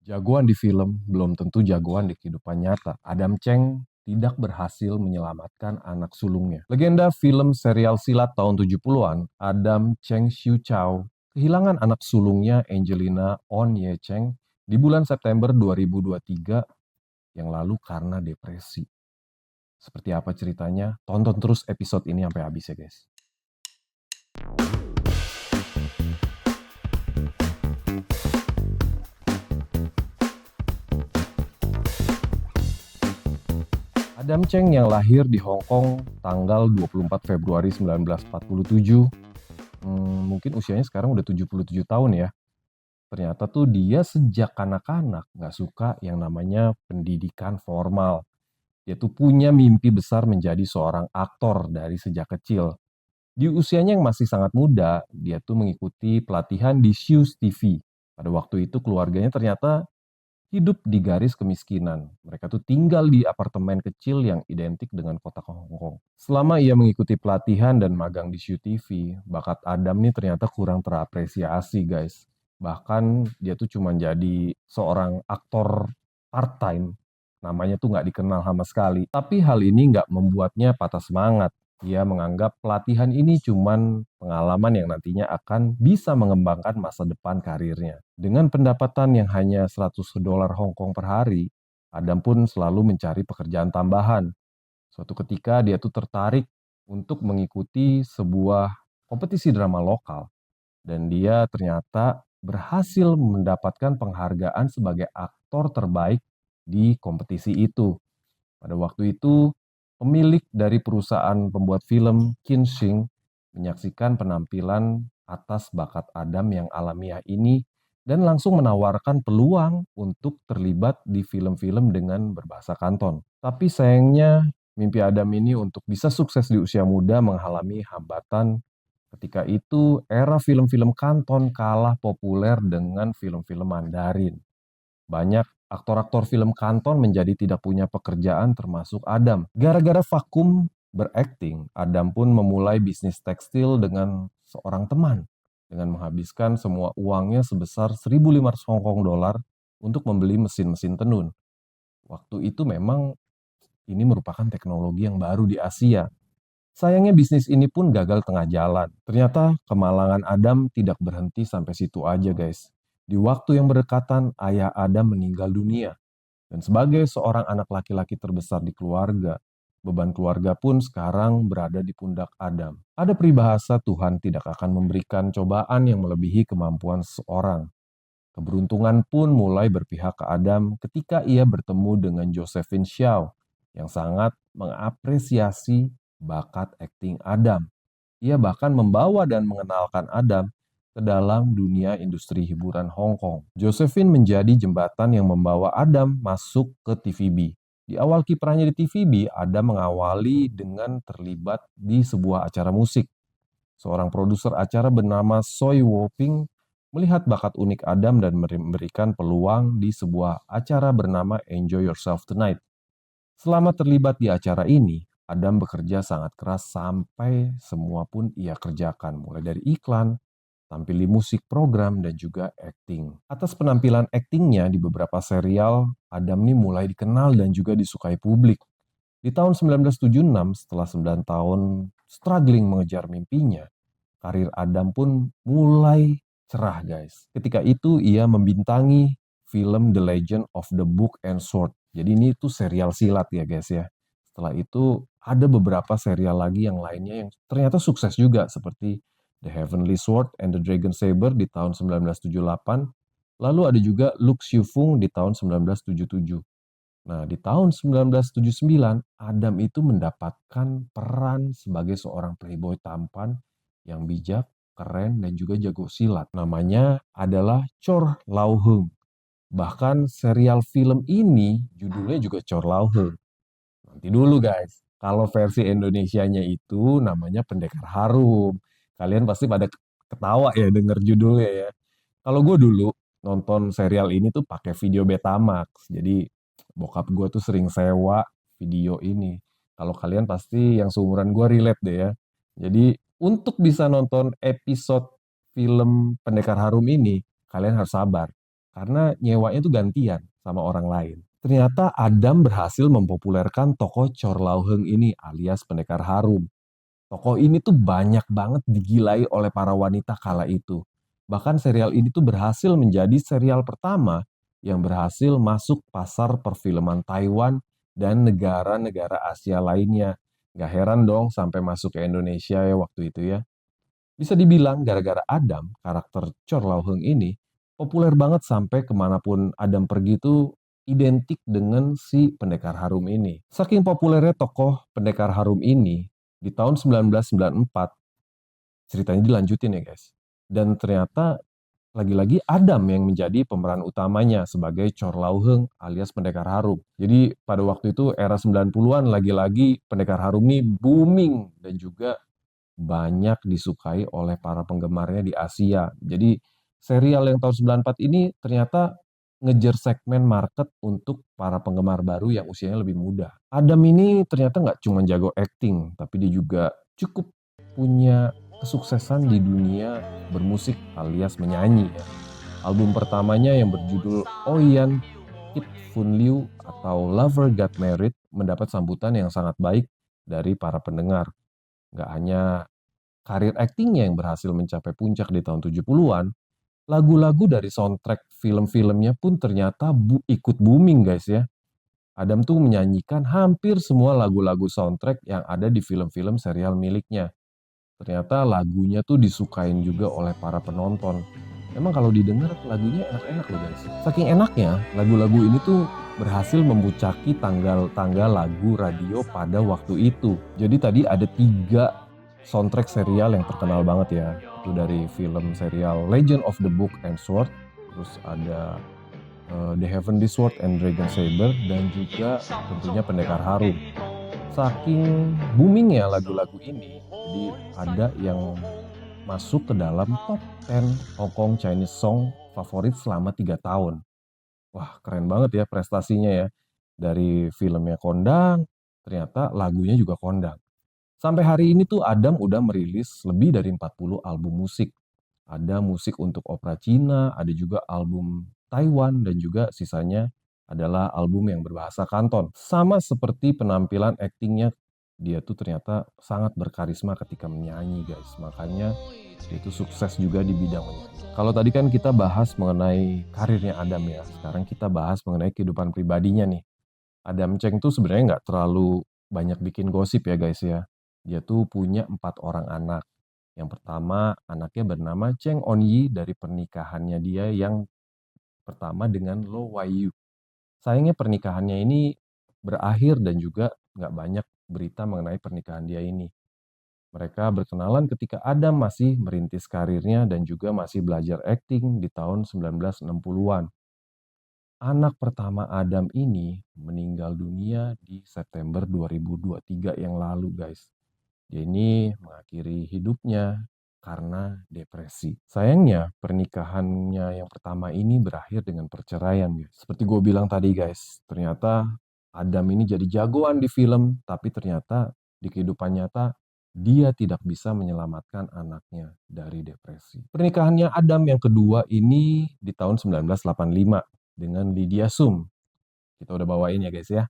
Jagoan di film belum tentu jagoan di kehidupan nyata. Adam Cheng tidak berhasil menyelamatkan anak sulungnya. Legenda film serial silat tahun 70-an, Adam Cheng Xiu Chow, kehilangan anak sulungnya Angelina On Ye Cheng di bulan September 2023 yang lalu karena depresi. Seperti apa ceritanya? Tonton terus episode ini sampai habis ya guys. Adam Cheng yang lahir di Hong Kong tanggal 24 Februari 1947, mungkin usianya sekarang udah 77 tahun ya. Ternyata tuh dia sejak kanak-kanak nggak suka yang namanya pendidikan formal. Dia tuh punya mimpi besar menjadi seorang aktor dari sejak kecil. Di usianya yang masih sangat muda, dia tuh mengikuti pelatihan di Shoes TV. Pada waktu itu keluarganya ternyata hidup di garis kemiskinan. Mereka tuh tinggal di apartemen kecil yang identik dengan kota Hong Kong. Selama ia mengikuti pelatihan dan magang di Shoe TV, bakat Adam nih ternyata kurang terapresiasi guys. Bahkan dia tuh cuma jadi seorang aktor part-time. Namanya tuh nggak dikenal sama sekali. Tapi hal ini nggak membuatnya patah semangat. Dia menganggap pelatihan ini cuman pengalaman yang nantinya akan bisa mengembangkan masa depan karirnya. Dengan pendapatan yang hanya 100 dolar Hong Kong per hari, Adam pun selalu mencari pekerjaan tambahan. Suatu ketika dia tuh tertarik untuk mengikuti sebuah kompetisi drama lokal. Dan dia ternyata berhasil mendapatkan penghargaan sebagai aktor terbaik di kompetisi itu. Pada waktu itu, pemilik dari perusahaan pembuat film, Kinsing, menyaksikan penampilan atas bakat Adam yang alamiah ini dan langsung menawarkan peluang untuk terlibat di film-film dengan berbahasa Kanton. Tapi sayangnya, mimpi Adam ini untuk bisa sukses di usia muda mengalami hambatan. Ketika itu, era film-film Kanton kalah populer dengan film-film Mandarin. Banyak aktor-aktor film Kanton menjadi tidak punya pekerjaan termasuk Adam. Gara-gara vakum berakting, Adam pun memulai bisnis tekstil dengan seorang teman dengan menghabiskan semua uangnya sebesar 1.500 Hong Kong dolar untuk membeli mesin-mesin tenun. Waktu itu memang ini merupakan teknologi yang baru di Asia. Sayangnya bisnis ini pun gagal tengah jalan. Ternyata kemalangan Adam tidak berhenti sampai situ aja guys. Di waktu yang berdekatan, ayah Adam meninggal dunia. Dan sebagai seorang anak laki-laki terbesar di keluarga, beban keluarga pun sekarang berada di pundak Adam. Ada peribahasa Tuhan tidak akan memberikan cobaan yang melebihi kemampuan seseorang. Keberuntungan pun mulai berpihak ke Adam ketika ia bertemu dengan Josephine Xiao yang sangat mengapresiasi bakat akting Adam. Ia bahkan membawa dan mengenalkan Adam ke dalam dunia industri hiburan Hong Kong. Josephine menjadi jembatan yang membawa Adam masuk ke TVB. Di awal kiprahnya di TVB, Adam mengawali dengan terlibat di sebuah acara musik. Seorang produser acara bernama Soy Woping melihat bakat unik Adam dan memberikan peluang di sebuah acara bernama Enjoy Yourself Tonight. Selama terlibat di acara ini, Adam bekerja sangat keras sampai semua pun ia kerjakan, mulai dari iklan, tampil di musik program, dan juga akting. Atas penampilan aktingnya di beberapa serial, Adam nih mulai dikenal dan juga disukai publik. Di tahun 1976, setelah 9 tahun struggling mengejar mimpinya, karir Adam pun mulai cerah guys. Ketika itu ia membintangi film The Legend of the Book and Sword. Jadi ini tuh serial silat ya guys ya. Setelah itu ada beberapa serial lagi yang lainnya yang ternyata sukses juga seperti The Heavenly Sword and the Dragon Saber di tahun 1978. Lalu ada juga Luk Siu Fung di tahun 1977. Nah, di tahun 1979, Adam itu mendapatkan peran sebagai seorang playboy tampan yang bijak, keren, dan juga jago silat. Namanya adalah Chor Lau Hung. Bahkan serial film ini judulnya juga Chor Lau Hung. Nanti dulu guys, kalau versi Indonesianya itu namanya Pendekar Harum. Kalian pasti pada ketawa ya denger judulnya ya. Kalau gue dulu nonton serial ini tuh pakai video Betamax. Jadi bokap gue tuh sering sewa video ini. Kalau kalian pasti yang seumuran gue relate deh ya. Jadi untuk bisa nonton episode film Pendekar Harum ini, kalian harus sabar. karena nyewanya tuh gantian sama orang lain. Ternyata Adam berhasil mempopulerkan tokoh Chor Lao Heng ini alias Pendekar Harum. Tokoh ini tuh banyak banget digilai oleh para wanita kala itu. Bahkan serial ini tuh berhasil menjadi serial pertama yang berhasil masuk pasar perfilman Taiwan dan negara-negara Asia lainnya. Gak heran dong sampai masuk ke Indonesia ya waktu itu ya. Bisa dibilang gara-gara Adam, karakter Chor Lao Heng ini, populer banget sampai kemanapun Adam pergi tuh identik dengan si Pendekar Harum ini. Saking populernya tokoh Pendekar Harum ini, di tahun 1994, ceritanya dilanjutin ya guys. Dan ternyata lagi-lagi Adam yang menjadi pemeran utamanya sebagai Chor Lao Heng alias Pendekar Harum. Jadi pada waktu itu era 90-an lagi-lagi Pendekar Harum ini booming dan juga banyak disukai oleh para penggemarnya di Asia. Jadi serial yang tahun 94 ini ternyata ngejar segmen market untuk para penggemar baru yang usianya lebih muda. Adam ini ternyata nggak cuma jago acting, tapi dia juga cukup punya kesuksesan di dunia bermusik alias menyanyi ya. Album pertamanya yang berjudul Oyan Kit Fun Liu atau Lover Got Married mendapat sambutan yang sangat baik dari para pendengar. Nggak hanya karir aktingnya yang berhasil mencapai puncak di tahun 70-an, lagu-lagu dari soundtrack film-filmnya pun ternyata ikut booming guys ya. Adam tuh menyanyikan hampir semua lagu-lagu soundtrack yang ada di film-film serial miliknya. Ternyata lagunya tuh disukain juga oleh para penonton. Emang kalau didengar lagunya enak-enak loh guys. Saking enaknya, lagu-lagu ini tuh berhasil membucaki tanggal-tanggal lagu radio pada waktu itu. Jadi tadi ada 3 soundtrack serial yang terkenal banget ya. Itu dari film serial Legend of the Book and Sword, terus ada The Heavenly Sword and Dragon Saber, dan juga tentunya Pendekar Harum. Saking boomingnya lagu-lagu ini, jadi ada yang masuk ke dalam top 10 Hong Kong Chinese song favorit selama 3 tahun. Wah, keren banget ya prestasinya ya. Dari filmnya kondang, ternyata lagunya juga kondang. Sampai hari ini tuh Adam udah merilis lebih dari 40 album musik. Ada musik untuk opera Cina, ada juga album Taiwan, dan juga sisanya adalah album yang berbahasa Kanton. Sama seperti penampilan aktingnya, dia tuh ternyata sangat berkarisma ketika menyanyi guys. Makanya dia tuh sukses juga di bidang menyanyi. Kalau tadi kan kita bahas mengenai karirnya Adam ya, sekarang kita bahas mengenai kehidupan pribadinya nih. Adam Cheng tuh sebenarnya nggak terlalu banyak bikin gosip ya guys ya. Dia tuh punya 4 orang anak. Yang pertama anaknya bernama Cheng On Yi dari pernikahannya dia yang pertama dengan Lo Wai Yu. Sayangnya pernikahannya ini berakhir dan juga nggak banyak berita mengenai pernikahan dia ini. Mereka berkenalan ketika Adam masih merintis karirnya dan juga masih belajar akting di tahun 1960-an. Anak pertama Adam ini meninggal dunia di September 2023 yang lalu guys. Dia ini mengakhiri hidupnya karena depresi. Sayangnya pernikahannya yang pertama ini berakhir dengan perceraian guys. Seperti gue bilang tadi guys, ternyata Adam ini jadi jagoan di film, tapi ternyata di kehidupan nyata dia tidak bisa menyelamatkan anaknya dari depresi. Pernikahannya Adam yang kedua ini di tahun 1985 dengan Lydia Sum. Kita udah bawain ya guys ya.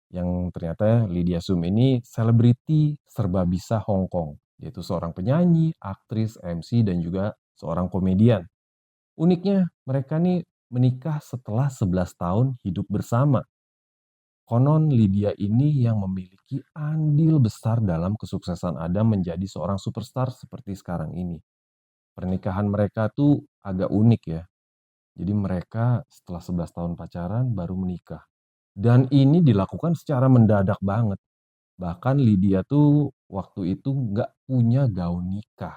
Yang ternyata Lydia Sum ini selebriti serba bisa Hong Kong. Yaitu seorang penyanyi, aktris, MC, dan juga seorang komedian. Uniknya mereka nih menikah setelah 11 tahun hidup bersama. Konon Lydia ini yang memiliki andil besar dalam kesuksesan Adam menjadi seorang superstar seperti sekarang ini. Pernikahan mereka tuh agak unik ya. Jadi mereka setelah 11 tahun pacaran baru menikah. Dan ini dilakukan secara mendadak banget. Bahkan Lydia tuh waktu itu nggak punya gaun nikah.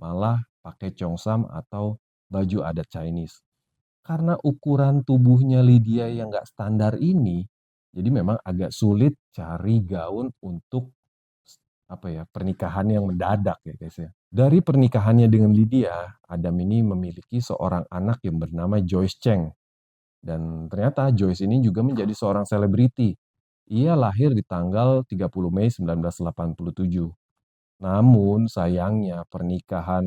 Malah pakai chongsam atau baju adat Chinese. Karena ukuran tubuhnya Lydia yang nggak standar ini, jadi memang agak sulit cari gaun untuk apa ya pernikahan yang mendadak ya guys ya. Dari pernikahannya dengan Lydia, Adam ini memiliki seorang anak yang bernama Joyce Cheng. Dan ternyata Joyce ini juga menjadi seorang selebriti. Ia lahir di tanggal 30 Mei 1987. Namun sayangnya pernikahan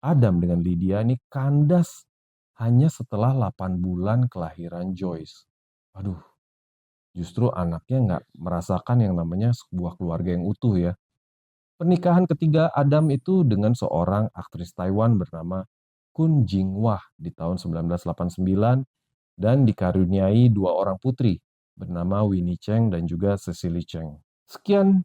Adam dengan Lydia ini kandas hanya setelah 8 bulan kelahiran Joyce. Aduh, justru anaknya nggak merasakan yang namanya sebuah keluarga yang utuh ya. Pernikahan ketiga Adam itu dengan seorang aktris Taiwan bernama Kun Jingwah di tahun 1989 dan dikaruniai dua orang putri bernama Winnie Cheng dan juga Cecily Cheng. Sekian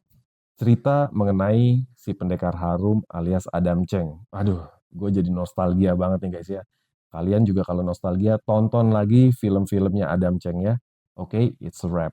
cerita mengenai si pendekar harum alias Adam Cheng. Aduh, gue jadi nostalgia banget nih guys ya. Kalian juga kalau nostalgia tonton lagi film-filmnya Adam Cheng ya. Oke, it's a wrap.